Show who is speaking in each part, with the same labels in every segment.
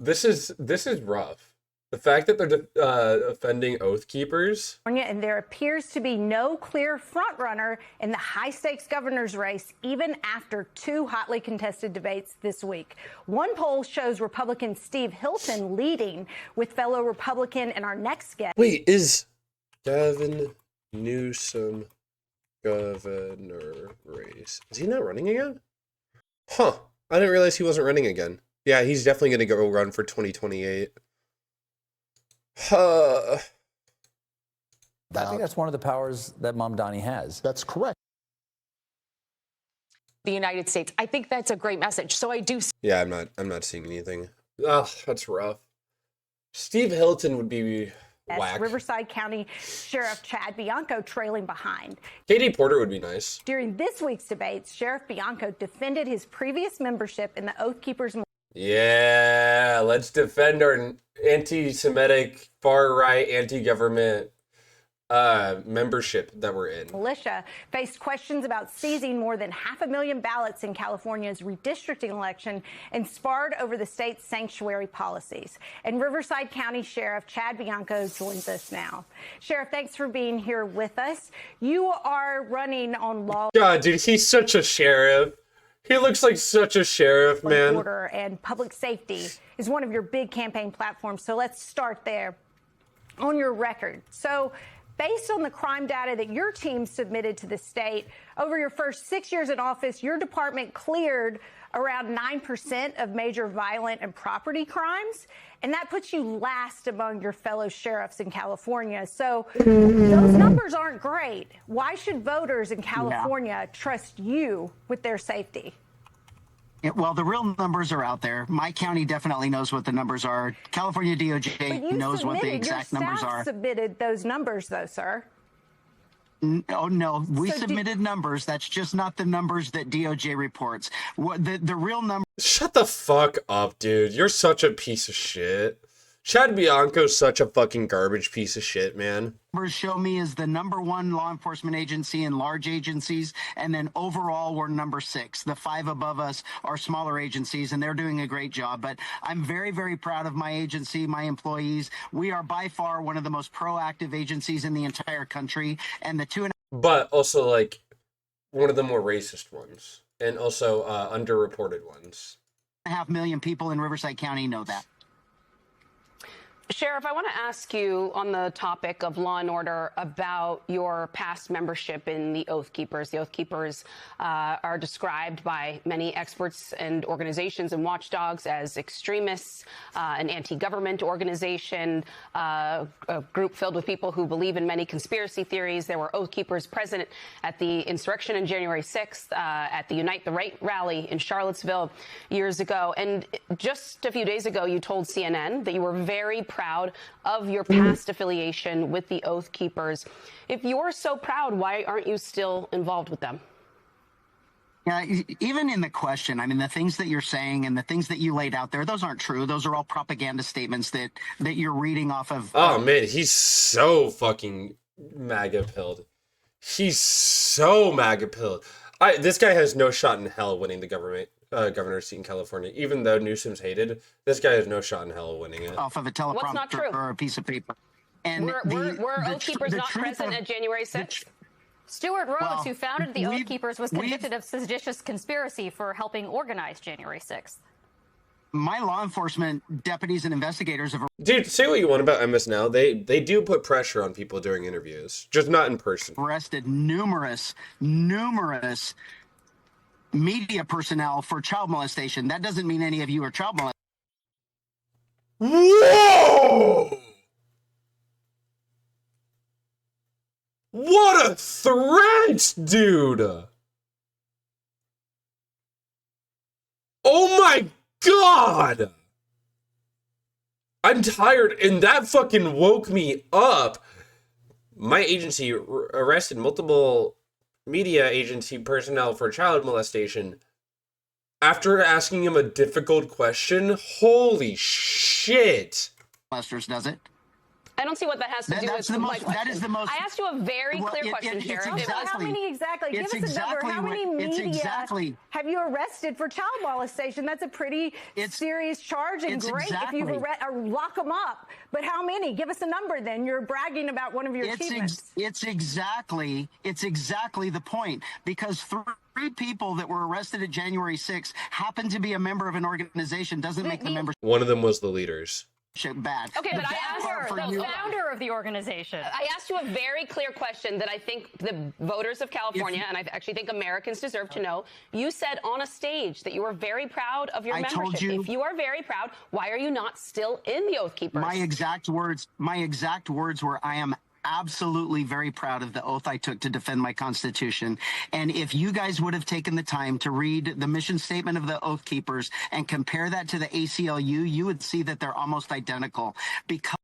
Speaker 1: This is rough. The fact that they're offending Oath Keepers.
Speaker 2: And there appears to be no clear frontrunner in the high-stakes governor's race, even after two hotly contested debates this week. One poll shows Republican Steve Hilton leading, with fellow Republican and our next guest.
Speaker 1: Wait, is Gavin Newsom governor race? Is he not running again? Huh. I didn't realize he wasn't running again. Yeah, he's definitely going to go run for 2028.
Speaker 3: I think that's one of the powers that Mamdani has.
Speaker 4: That's correct.
Speaker 5: The United States. I think that's a great message. So I do.
Speaker 1: Yeah, I'm not seeing anything. Oh, that's rough. Steve Hilton would be whack.
Speaker 2: Riverside County Sheriff Chad Bianco trailing behind.
Speaker 1: Katie Porter would be nice.
Speaker 2: During this week's debates, Sheriff Bianco defended his previous membership in the Oath Keepers.
Speaker 1: Yeah, let's defend our anti-Semitic, far-right, anti-government membership that we're in.
Speaker 2: Militia faced questions about seizing more than 500,000 ballots in California's redistricting election and sparred over the state's sanctuary policies. And Riverside County Sheriff Chad Bianco joins us now. Sheriff, thanks for being here with us. You are running on law.
Speaker 1: God, dude, he's such a sheriff. He looks like such a sheriff, man.
Speaker 2: Order and public safety is one of your big campaign platforms. So let's start there on your record. So based on the crime data that your team submitted to the state, over your first 6 years in office, your department cleared around 9% of major violent and property crimes. And that puts you last among your fellow sheriffs in California. So those numbers aren't great. Why should voters in California trust you with their safety?
Speaker 6: Well, the real numbers are out there. My county definitely knows what the numbers are. California DOJ knows what the exact numbers are.
Speaker 2: You submitted those numbers, though, sir.
Speaker 6: Oh, no, we submitted numbers. That's just not the numbers that DOJ reports. What the real number?
Speaker 1: Shut the fuck up, dude. You're such a piece of shit. Chad Bianco's such a fucking garbage piece of shit, man.
Speaker 6: Numbers show me is the #1 law enforcement agency in large agencies, and then overall we're number 6. The 5 above us are smaller agencies, and they're doing a great job. But I'm very, very proud of my agency, my employees. We are by far one of the most proactive agencies in the entire country, and the 2.5.
Speaker 1: But also, like, one of the more racist ones, and also underreported ones.
Speaker 6: 1.5 million people in Riverside County know that.
Speaker 5: Sheriff, I want to ask you on the topic of law and order about your past membership in the Oath Keepers. The Oath Keepers are described by many experts and organizations and watchdogs as extremists, an anti-government organization, a group filled with people who believe in many conspiracy theories. There were Oath Keepers present at the insurrection on January 6th, at the Unite the Right rally in Charlottesville years ago. And just a few days ago, you told CNN that you were very proud of your past affiliation with the Oath Keepers. If you're so proud, why aren't you still involved with them?
Speaker 6: Yeah, even in the question, I mean, the things that you're saying and the things that you laid out there, those aren't true. Those are all propaganda statements that you're reading off of.
Speaker 1: Oh, man, he's so fucking MAGA-pilled. He's so MAGA-pilled. This guy has no shot in hell winning the governor's seat in California. Even though Newsom's hated, this guy has no shot in hell winning it.
Speaker 6: Off of a teleprompter or a piece of paper. And
Speaker 5: were Oath Keepers not present at January 6th?
Speaker 7: Stuart Rhodes, who founded the Oath Keepers, was convicted of seditious conspiracy for helping organize January 6th.
Speaker 6: My law enforcement deputies and investigators have...
Speaker 1: Dude, say what you want about MS Now. They do put pressure on people during interviews, just not in person.
Speaker 6: Arrested numerous media personnel for child molestation. That doesn't mean any of you are child molesters.
Speaker 1: Whoa! What a threat, dude! Oh my God! I'm tired, and that fucking woke me up. My agency arrested multiple media agency personnel for child molestation after asking him a difficult question. Holy shit.
Speaker 6: Molesters, does it?
Speaker 5: I don't see what that has to do with my question.
Speaker 6: That is the most.
Speaker 5: I asked you a very clear question, Sheriff.
Speaker 2: How many exactly? Give us a number. How many media have you arrested for child molestation? That's a pretty serious charge, and great if you lock them up. But how many? Give us a number. Then you're bragging about one of your achievements.
Speaker 6: It's exactly the point, because three people that were arrested at January 6th happen to be a member of an organization doesn't make the membership.
Speaker 1: One of them was the leaders.
Speaker 6: Bad.
Speaker 5: Okay, but I asked
Speaker 7: the founder of the organization.
Speaker 5: I asked you a very clear question that I think the voters of California, and I actually think Americans deserve to know. You said on a stage that you were very proud of your membership.
Speaker 6: Told you,
Speaker 5: if you are very proud, why are you not still in the Oath Keepers?
Speaker 6: My exact words were, I am absolutely very proud of the oath I took to defend my Constitution. And if you guys would have taken the time to read the mission statement of the Oath Keepers and compare that to the ACLU, you would see that they're almost identical. Because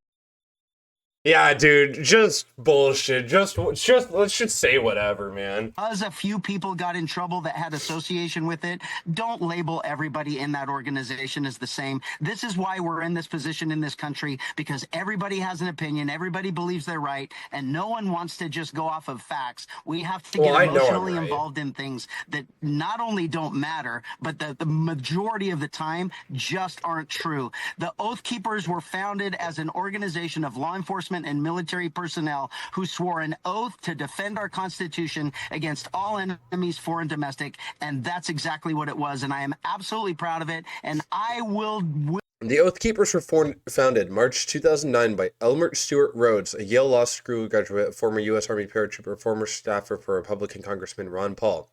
Speaker 1: yeah, dude, just bullshit. Just let's just say whatever, man.
Speaker 6: Because a few people got in trouble that had association with it, don't label everybody in that organization as the same. This is why we're in this position in this country, because everybody has an opinion, everybody believes they're right, and no one wants to just go off of facts. We have to get emotionally involved in things that not only don't matter, but the majority of the time just aren't true. The Oath Keepers were founded as an organization of law enforcement and military personnel who swore an oath to defend our Constitution against all enemies, foreign, domestic, and that's exactly what it was, and I am absolutely proud of it, and I will...
Speaker 1: The Oath Keepers were founded March 2009 by Elmer Stewart Rhodes, a Yale Law School graduate, former U.S. Army paratrooper, former staffer for Republican Congressman Ron Paul.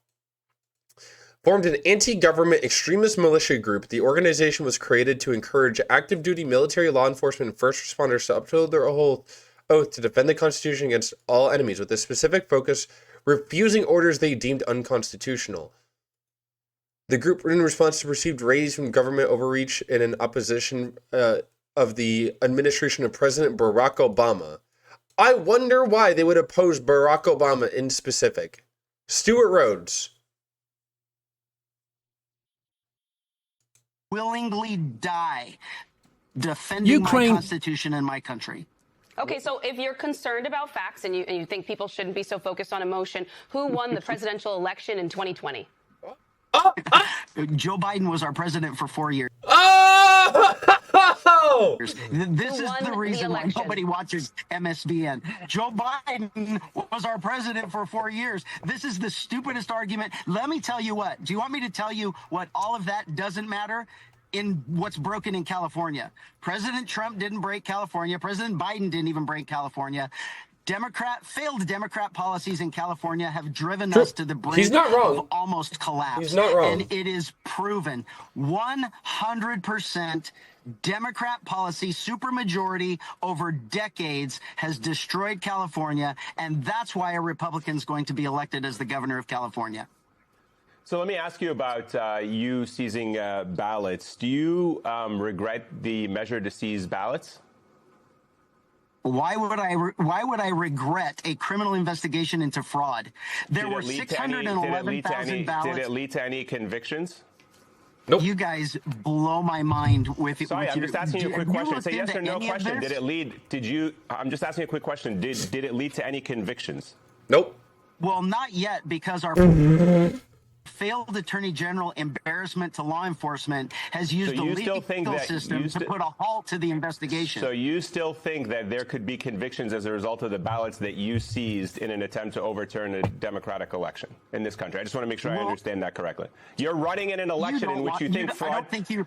Speaker 1: Formed an anti-government extremist militia group, the organization was created to encourage active-duty military, law enforcement, and first responders to uphold their whole oath to defend the Constitution against all enemies, with a specific focus refusing orders they deemed unconstitutional. The group, in response to perceived raids from government overreach and in opposition of the administration of President Barack Obama. I wonder why they would oppose Barack Obama in specific. Stewart Rhodes.
Speaker 6: Willingly die defending my Constitution and my country.
Speaker 5: Okay, so if you're concerned about facts and you think people shouldn't be so focused on emotion, who won the presidential election in 2020?
Speaker 6: Joe Biden was our president for 4 years.
Speaker 1: Oh!
Speaker 6: This is the reason why nobody watches MSBN. Joe Biden was our president for 4 years. This is the stupidest argument. Let me tell you what. Do you want me to tell you what all of that doesn't matter? In what's broken in California. President Trump didn't break California. President Biden didn't even break California. Failed Democrat policies in California have driven us to the brink of almost collapse.
Speaker 1: He's not wrong.
Speaker 6: And it is proven 100% Democrat policy, supermajority over decades has destroyed California. And that's why a Republican's going to be elected as the governor of California.
Speaker 4: So let me ask you about you seizing ballots. Do you regret the measure to seize ballots?
Speaker 6: Why would I regret a criminal investigation into fraud? There were 611,000 ballots.
Speaker 4: Did it lead to any convictions?
Speaker 1: Nope.
Speaker 6: You guys blow my mind with.
Speaker 4: Sorry, I'm just asking you a quick question. Say yes or no question. Did it lead? I'm just asking you a quick question. Did it lead to any convictions?
Speaker 1: Nope.
Speaker 6: Well, not yet, because our failed attorney general embarrassment to law enforcement has used the legal system to put a halt to the investigation.
Speaker 4: So you still think that there could be convictions as a result of the ballots that you seized in an attempt to overturn a democratic election in this country? I just want to make sure I understand that correctly. You're running in an election in which you think fraud...
Speaker 6: I don't think you...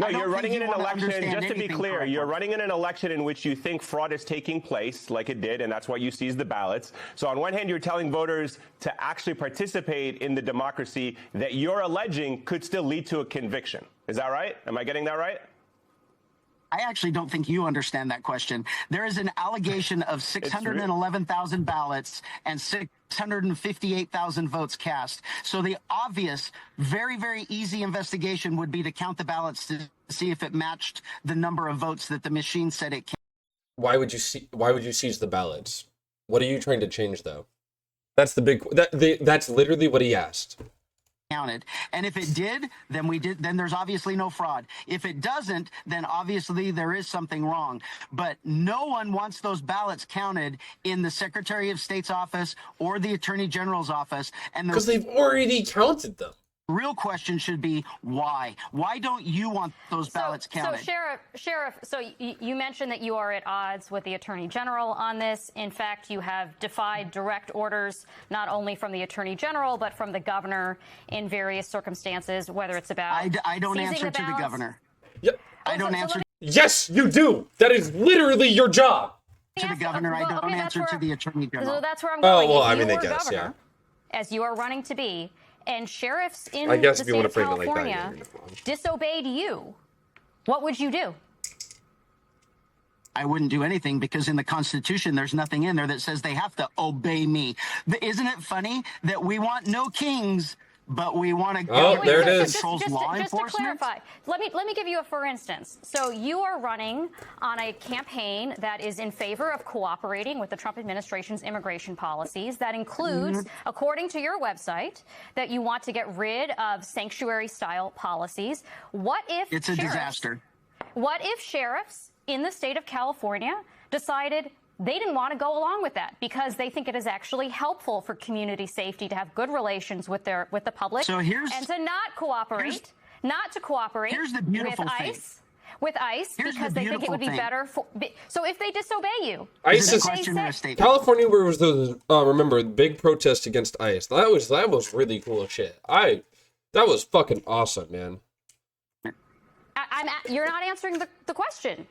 Speaker 4: No, you're running in an election, just to be clear, you're running in an election in which you think fraud is taking place, like it did, and that's why you seized the ballots. So on one hand, you're telling voters to actually participate in the democracy that you're alleging could still lead to a conviction. Is that right? Am I getting that right?
Speaker 6: I actually don't think you understand that question. There is an allegation of 611,000 ballots and 658,000 votes cast. So the obvious, very, very easy investigation would be to count the ballots to see if it matched the number of votes that the machine said it can.
Speaker 1: Why would you seize the ballots? What are you trying to change, though? That's the big. That's literally what he asked.
Speaker 6: counted. And if it did, then there's obviously no fraud. If it doesn't, then obviously there is something wrong. But no one wants those ballots counted in the Secretary of State's office or the Attorney General's office. And
Speaker 1: because they've already counted them.
Speaker 6: Real question should be why? Why don't you want those ballots counted?
Speaker 7: So, Sheriff, so you mentioned that you are at odds with the Attorney General on this. In fact, you have defied direct orders, not only from the Attorney General, but from the governor in various circumstances, whether it's about
Speaker 6: I don't answer to the governor.
Speaker 1: Yep.
Speaker 6: I don't answer.
Speaker 1: Yes, you do. That is literally your job.
Speaker 6: To the governor, I don't answer to the Attorney General.
Speaker 7: So that's where I'm going.
Speaker 1: Oh, well,
Speaker 7: If
Speaker 1: I
Speaker 7: you
Speaker 1: mean, I
Speaker 7: were
Speaker 1: guess,
Speaker 7: governor,
Speaker 1: yeah.
Speaker 7: as you are running to be, and sheriffs in
Speaker 1: I guess
Speaker 7: the
Speaker 1: if you
Speaker 7: state
Speaker 1: want to
Speaker 7: of
Speaker 1: frame it like that,
Speaker 7: California disobeyed you, what would you do?
Speaker 6: I wouldn't do anything because in the Constitution, there's nothing in there that says they have to obey me. Isn't it funny that we want no kings, but we want a government
Speaker 1: there it
Speaker 6: that
Speaker 1: is.
Speaker 6: controls law enforcement?
Speaker 7: Just to clarify, let me give you a for instance. So you are running on a campaign that is in favor of cooperating with the Trump administration's immigration policies. That includes, according to your website, that you want to get rid of sanctuary-style policies. What if
Speaker 6: it's a disaster?
Speaker 7: What if sheriffs in the state of California decided they didn't want to go along with that because they think it is actually helpful for community safety to have good relations with the public,
Speaker 6: so
Speaker 7: and to not cooperate
Speaker 6: here's the beautiful
Speaker 7: with ICE because they think it would be better for. So if they disobey you,
Speaker 1: ICE is California, where was the remember big protest against ICE? That was really cool shit. That was fucking awesome, man.
Speaker 7: You're not answering the question.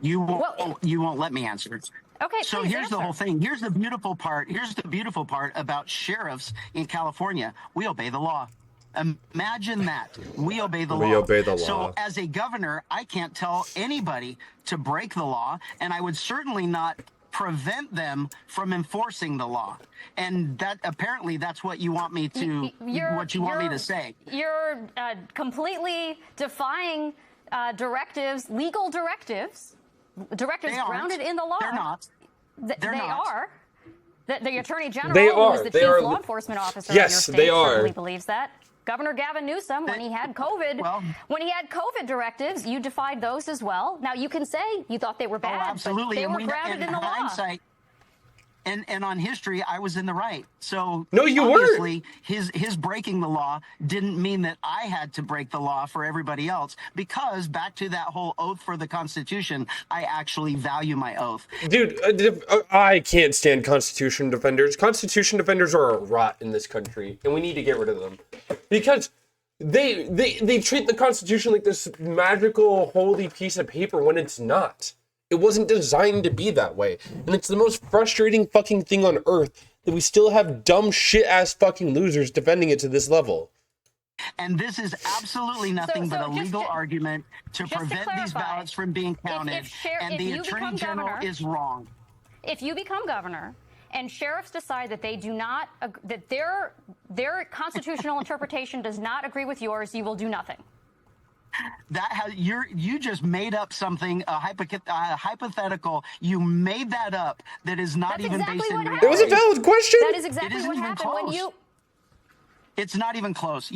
Speaker 6: You won't let me answer.
Speaker 7: Okay.
Speaker 6: So here's the whole thing. Here's the beautiful part. Here's the beautiful part about sheriffs in California. We obey the law. Imagine that. We obey the law.
Speaker 1: We obey the law.
Speaker 6: So as a governor, I can't tell anybody to break the law, and I would certainly not prevent them from enforcing the law. And that apparently that's what you want me to say.
Speaker 7: You're completely defying directives, legal directives grounded in the law.
Speaker 6: They're not.
Speaker 7: They are. The Attorney General,
Speaker 1: they
Speaker 7: who is the chief
Speaker 1: are
Speaker 7: law enforcement officer
Speaker 1: yes,
Speaker 7: in your state,
Speaker 1: they are.
Speaker 7: certainly believes that. Governor Gavin Newsom, when he had COVID, directives, you defied those as well. Now you can say you thought they were bad,
Speaker 6: absolutely.
Speaker 7: but they were grounded in the law.
Speaker 6: And on history, I was in the right. So
Speaker 1: no, you
Speaker 6: obviously,
Speaker 1: weren't.
Speaker 6: His breaking the law didn't mean that I had to break the law for everybody else. Because back to that whole oath for the Constitution, I actually value my oath.
Speaker 1: Dude, I can't stand Constitution defenders. Constitution defenders are a rot in this country, and we need to get rid of them because they treat the Constitution like this magical, holy piece of paper when it's not. It wasn't designed to be that way. And it's the most frustrating fucking thing on earth that we still have dumb shit-ass fucking losers defending it to this level.
Speaker 6: And this is absolutely nothing but a legal argument to prevent these ballots from being counted. And the Attorney General is wrong.
Speaker 7: If you become governor and sheriffs decide that they do not, that their constitutional interpretation does not agree with yours, you will do nothing.
Speaker 6: You just made up something, a hypothetical. You made that up that is not even based in reality.
Speaker 1: It was a valid question.
Speaker 7: That is exactly what happened when you.
Speaker 6: It's not even close.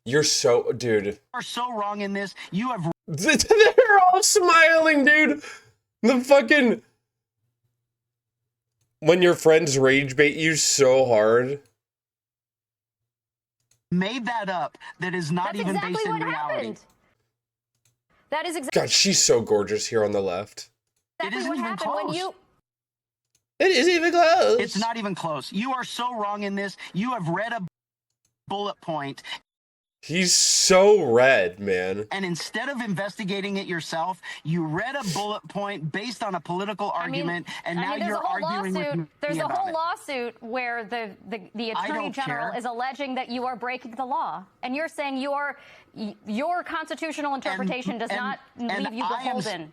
Speaker 1: You're so, dude.
Speaker 6: You are so wrong in this. You have.
Speaker 1: They're all smiling, dude. The fucking. When your friends rage bait you so hard.
Speaker 6: Made that up that is not even based in reality.
Speaker 7: That is exactly.
Speaker 1: God, she's so gorgeous here on the left.
Speaker 6: It isn't even close.
Speaker 1: It isn't even close.
Speaker 6: It's not even close. You are so wrong in this. You have read a bullet point.
Speaker 1: He's so red, man.
Speaker 6: And instead of investigating it yourself, you read a bullet point based on a political argument, and now you're arguing with me.
Speaker 7: There's a whole lawsuit where the Attorney General is alleging that you are breaking the law, and you're saying your constitutional interpretation does not leave you beholden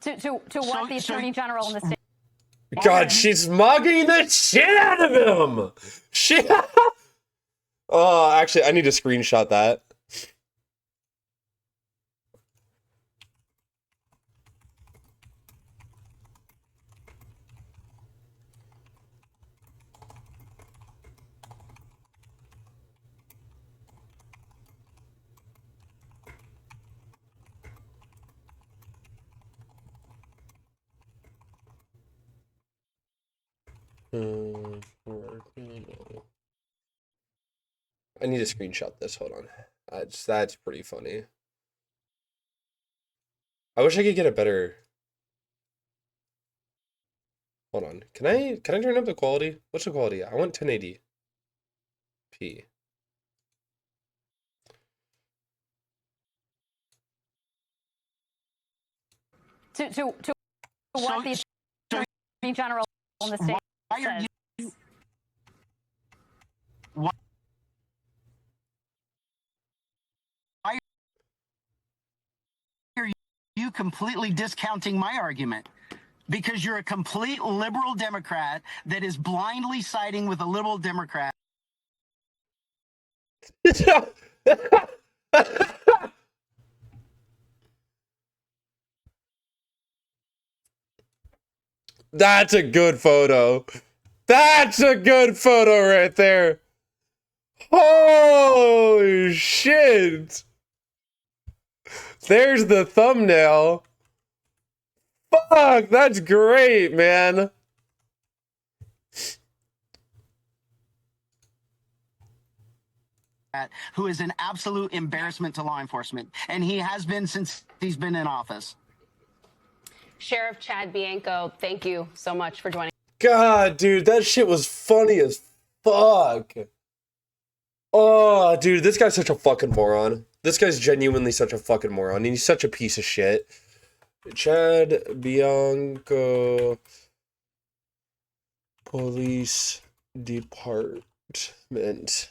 Speaker 7: to what the Attorney General in the state.
Speaker 1: God, she's mogging the shit out of him. Shit. Oh, actually, I need to screenshot that. I need to screenshot this. Hold on. That's pretty funny. I wish I could get a better. Hold on. Can I turn up the quality? What's the quality? I want 1080p.
Speaker 7: To what the Attorney General in the state says.
Speaker 6: Why are you completely discounting my argument? Because you're a complete liberal Democrat that is blindly siding with a liberal Democrat.
Speaker 1: That's a good photo. That's a good photo right there. Holy shit. There's the thumbnail. Fuck, that's great, man.
Speaker 6: Who is an absolute embarrassment to law enforcement, and he has been since he's been in office.
Speaker 5: Sheriff Chad Bianco, thank you so much for joining.
Speaker 1: God, dude, that shit was funny as fuck. Oh, dude, this guy's such a fucking moron. This guy's genuinely such a fucking moron, and he's such a piece of shit. Chad Bianco, Police Department.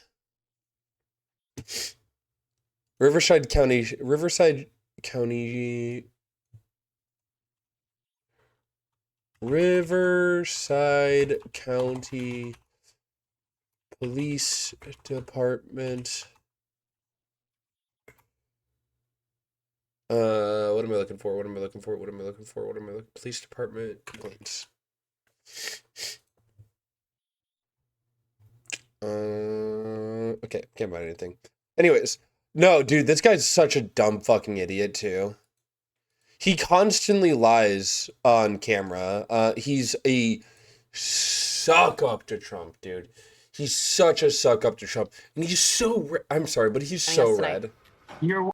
Speaker 1: Riverside County Police Department. What am I looking for? Police Department complaints. Okay, can't find anything. Anyways, no, dude, this guy's such a dumb fucking idiot too. He constantly lies on camera. He's a suck up to Trump, dude. He's such a suck up to Trump, and he's so. I'm sorry, but he's so red.
Speaker 6: You're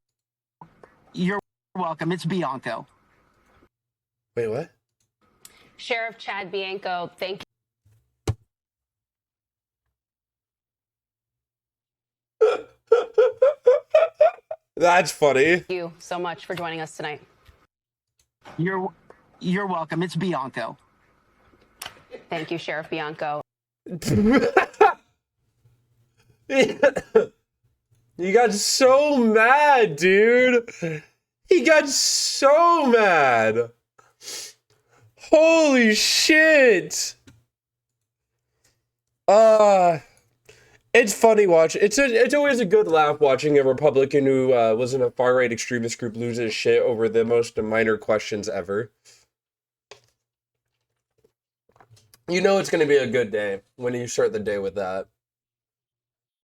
Speaker 6: welcome. It's Bianco.
Speaker 1: Wait, what?
Speaker 5: Sheriff Chad Bianco, thank you.
Speaker 1: That's funny.
Speaker 5: Thank you so much for joining us tonight.
Speaker 6: You're welcome. It's Bianco.
Speaker 5: Thank you, Sheriff Bianco.
Speaker 1: He got so mad, dude. He got so mad. Holy shit. It's funny watch. It's always a good laugh watching a Republican who was in a far-right extremist group lose his shit over the most minor questions ever. You know it's going to be a good day when you start the day with that.